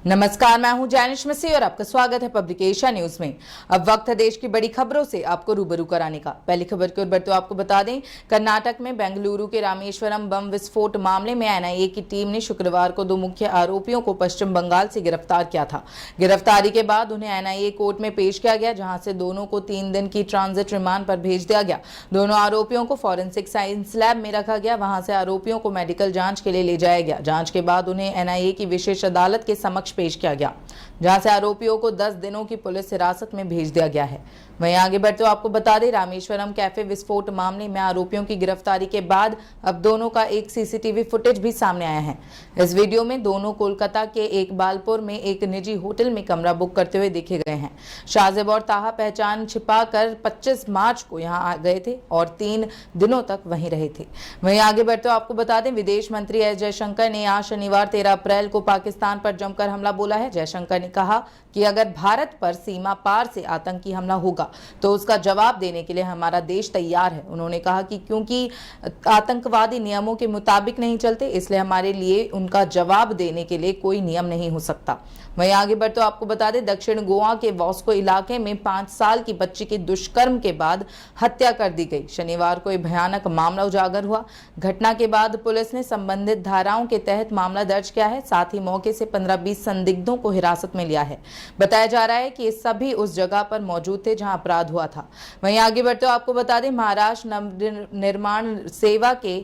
नमस्कार, मैं हूं जैनिश मसीह और आपका स्वागत है पब्लिक एशिया न्यूज में। अब वक्त है देश की बड़ी खबरों से आपको रूबरू कराने का। पहली खबर की ओर बढ़ते आपको बता दें, कर्नाटक में बेंगलुरु के रामेश्वरम बम विस्फोट मामले में एनआईए की टीम ने शुक्रवार को 2 मुख्य आरोपियों को पश्चिम बंगाल से गिरफ्तार किया था। गिरफ्तारी के बाद उन्हें एनआईए कोर्ट में पेश किया गया, जहां से दोनों को 3 दिन की ट्रांजिट रिमांड पर भेज दिया गया। दोनों आरोपियों को फॉरेंसिक साइंस लैब में रखा गया, वहां से आरोपियों को मेडिकल जांच के लिए ले जाया गया। जांच के बाद उन्हें एनआईए की विशेष अदालत के समक्ष पेश किया गया, जहां से आरोपियों को 10 दिनों की पुलिस हिरासत में भेज दिया गया है। वहीं आगे बढ़ते हुए आपको बता दें, रामेश्वरम कैफे विस्फोट मामले में आरोपियों की गिरफ्तारी के बाद अब दोनों का एक सीसीटीवी फुटेज भी सामने आया है। इस वीडियो में दोनों कोलकाता के एक बालपुर में एक निजी होटल में कमरा बुक करते हुए देखे गए हैं। शाहजेब और ताहा पहचान छिपाकर 25 मार्च को यहां आ गए थे और 3 दिनों तक वहीं रहे थे। वहीं आगे बढ़ते हुए आपको बता दें, विदेश मंत्री एस जयशंकर ने आज शनिवार 13 अप्रैल को पाकिस्तान पर जमकर हमला बोला है। जयशंकर ने कहा कि अगर भारत पर सीमा पार से आतंकी हमला होगा तो उसका जवाब देने के लिए हमारा देश तैयार है। उन्होंने कहा कि क्योंकि आतंकवादी नियमों के मुताबिक नहीं चलते, इसलिए हमारे लिए उनका जवाब देने के लिए कोई नियम नहीं हो सकता। वहीं आगे बढ़ते आपको बता दें, दक्षिण गोवा के वॉस्को इलाके में 5 साल की बच्ची की दुष्कर्म के बाद हत्या कर दी गई। शनिवार को एक भयानक मामला उजागर हुआ। घटना के बाद पुलिस ने संबंधित धाराओं के तहत मामला दर्ज किया है। साथ ही मौके से 15-20 संदिग्धों को हिरासत में लिया है। बताया जा रहा है कि ये सभी उस जगह पर मौजूद थे जहां अपराध हुआ था। वहीं आगे बढ़ते आपको बता दें, महाराष्ट्र नवनिर्माण सेवा के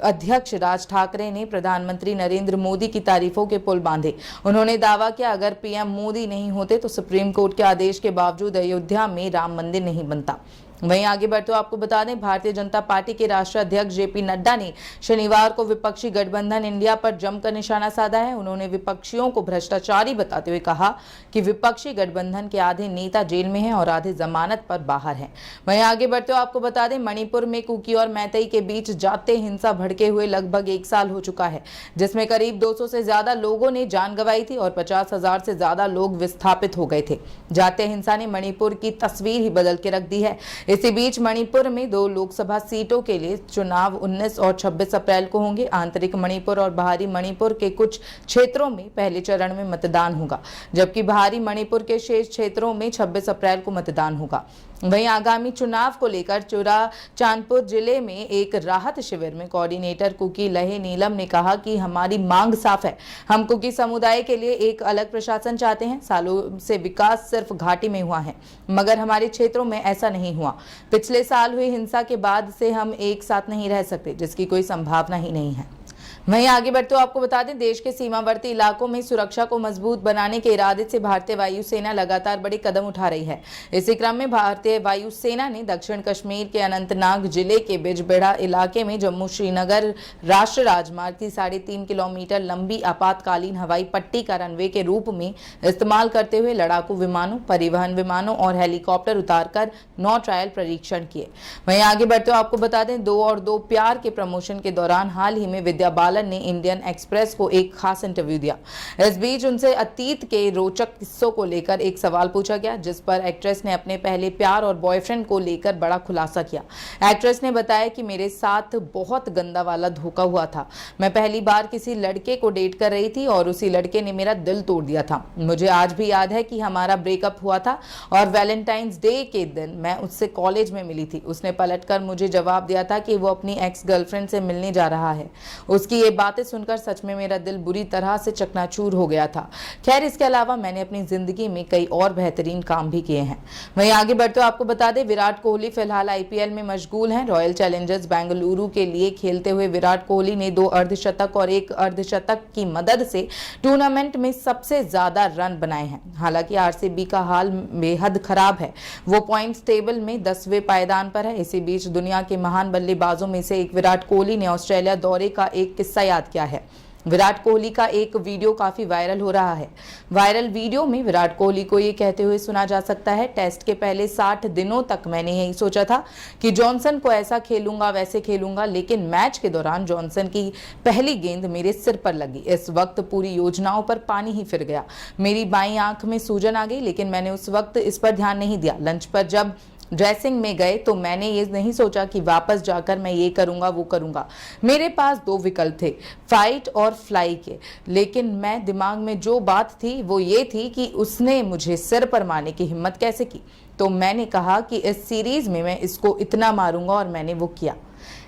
अध्यक्ष राज ठाकरे ने प्रधानमंत्री नरेंद्र मोदी की तारीफों के पुल बांधे। उन्होंने दावा किया, अगर पीएम मोदी नहीं होते तो सुप्रीम कोर्ट के आदेश के बावजूद अयोध्या में राम मंदिर नहीं बनता। वहीं आगे बढ़ते आपको बता दें, भारतीय जनता पार्टी के राष्ट्रीय अध्यक्ष जेपी नड्डा ने शनिवार को विपक्षी गठबंधन इंडिया पर जमकर निशाना साधा है। उन्होंने विपक्षियों को भ्रष्टाचारी बताते हुए कहा कि विपक्षी गठबंधन के आधे नेता जेल में हैं और आधे जमानत पर बाहर हैं। वहीं आगे बढ़ते आपको बता दें, मणिपुर में कुकी और मैतेई के बीच जातीय हिंसा भड़के हुए लगभग 1 साल हो चुका है, जिसमें करीब 200 से ज्यादा लोगों ने जान गंवाई थी और 50,000 से ज्यादा लोग विस्थापित हो गए थे। जातीय हिंसा ने मणिपुर की तस्वीर ही बदल के रख दी है। इसी बीच मणिपुर में 2 लोकसभा सीटों के लिए चुनाव 19 और 26 अप्रैल को होंगे। आंतरिक मणिपुर और बाहरी मणिपुर के कुछ क्षेत्रों में पहले चरण में मतदान होगा, जबकि बाहरी मणिपुर के शेष क्षेत्रों में 26 अप्रैल को मतदान होगा। वहीं आगामी चुनाव को लेकर चांदपुर जिले में एक राहत शिविर में कोऑर्डिनेटर कुकी लहे नीलम ने कहा कि हमारी मांग साफ है, हम कुकी समुदाय के लिए एक अलग प्रशासन चाहते हैं। सालों से विकास सिर्फ घाटी में हुआ है, मगर हमारे क्षेत्रों में ऐसा नहीं हुआ। पिछले साल हुई हिंसा के बाद से हम एक साथ नहीं रह सकते, जिसकी कोई संभावना ही नहीं है। वहीं आगे बढ़ते आपको बता दें, देश के सीमावर्ती इलाकों में सुरक्षा को मजबूत बनाने के इरादे से भारतीय वायुसेना लगातार बड़े कदम उठा रही है। इसी क्रम में भारतीय वायुसेना ने दक्षिण कश्मीर के अनंतनाग जिले के बिजबेड़ा इलाके में जम्मू श्रीनगर राष्ट्रीय राजमार्ग की 3.5 किलोमीटर लंबी आपातकालीन हवाई पट्टी का रनवे के रूप में इस्तेमाल करते हुए लड़ाकू विमानों, परिवहन विमानों और हेलीकॉप्टर उतारकर 9 ट्रायल परीक्षण किए। वहीं आगे बढ़ते आपको बता दें, 2 और 2 प्यार के प्रमोशन के दौरान हाल ही में विद्या बालन ने इंडियन एक्सप्रेस को एक खास इंटरव्यू दिया। इस बीच उनसे अतीत के रोचक किस्सों को लेकर एक सवाल पूछा गया, जिस पर एक्ट्रेस ने अपने पहले प्यार और बॉयफ्रेंड को लेकर बड़ा खुलासा किया। एक्ट्रेस ने बताया कि मेरे साथ बहुत गंदा वाला धोखा हुआ था। मैं पहली बार किसी लड़के को डेट कर रही थी और उसी लड़के ने मेरा दिल तोड़ दिया था। मुझे आज भी याद है कि हमारा ब्रेकअप हुआ था और वैलेंटाइंस डे के दिन मैं उससे कॉलेज में मिली थी। उसने पलटकर मुझे जवाब दिया था कि वो अपनी एक्स गर्लफ्रेंड से मिलने जा रहा है। उसकी ये बातें सुनकर सच में मेरा दिल बुरी तरह से चकनाचूर हो गया था। खैर, इसके अलावा मैंने अपनी जिंदगी में कई और बेहतरीन काम भी किए हैं। वहीं आगे बढ़ते आपको बता दें, विराट कोहली फिलहाल आईपीएल में मशगूल हैं। रॉयल चैलेंजर्स बेंगलुरु के लिए खेलते हुए विराट कोहली ने 2 अर्धशतक और 1 अर्धशतक की मदद से टूर्नामेंट में सबसे ज्यादा रन बनाए हैं। हालांकि आरसीबी का हाल बेहद खराब है, वो पॉइंट्स टेबल में 10वें पायदान पर है। इसी बीच दुनिया के महान बल्लेबाजों में से एक विराट कोहली ने ऑस्ट्रेलिया दौरे का एक किस्सा याद किया है। विराट कोहली का एक वीडियो काफी वायरल हो रहा है। वायरल वीडियो में विराट कोहली को ये कहते हुए सुना जा सकता है, टेस्ट के पहले 60 दिनों तक मैंने यही सोचा था कि जॉनसन को ऐसा खेलूंगा वैसे खेलूंगा, लेकिन मैच के दौरान जॉनसन की पहली गेंद मेरे सिर पर लगी। इस वक्त पूरी योजनाओं पर पानी ही फिर गया। मेरी बाईं आंख में सूजन आ गई, लेकिन मैंने उस वक्त इस पर ध्यान नहीं दिया। लंच पर जब ड्रेसिंग में गए तो मैंने ये नहीं सोचा कि वापस जाकर मैं ये करूंगा वो करूंगा। मेरे पास 2 विकल्प थे, फाइट और फ्लाई के। लेकिन मैं दिमाग में जो बात थी वो ये थी कि उसने मुझे सिर पर मारने की हिम्मत कैसे की। तो मैंने कहा कि इस सीरीज में मैं इसको इतना मारूंगा और मैंने वो किया।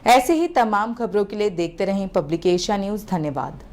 ऐसे ही तमाम खबरों के लिए देखते रहें पब्लिक एशिया न्यूज़। धन्यवाद।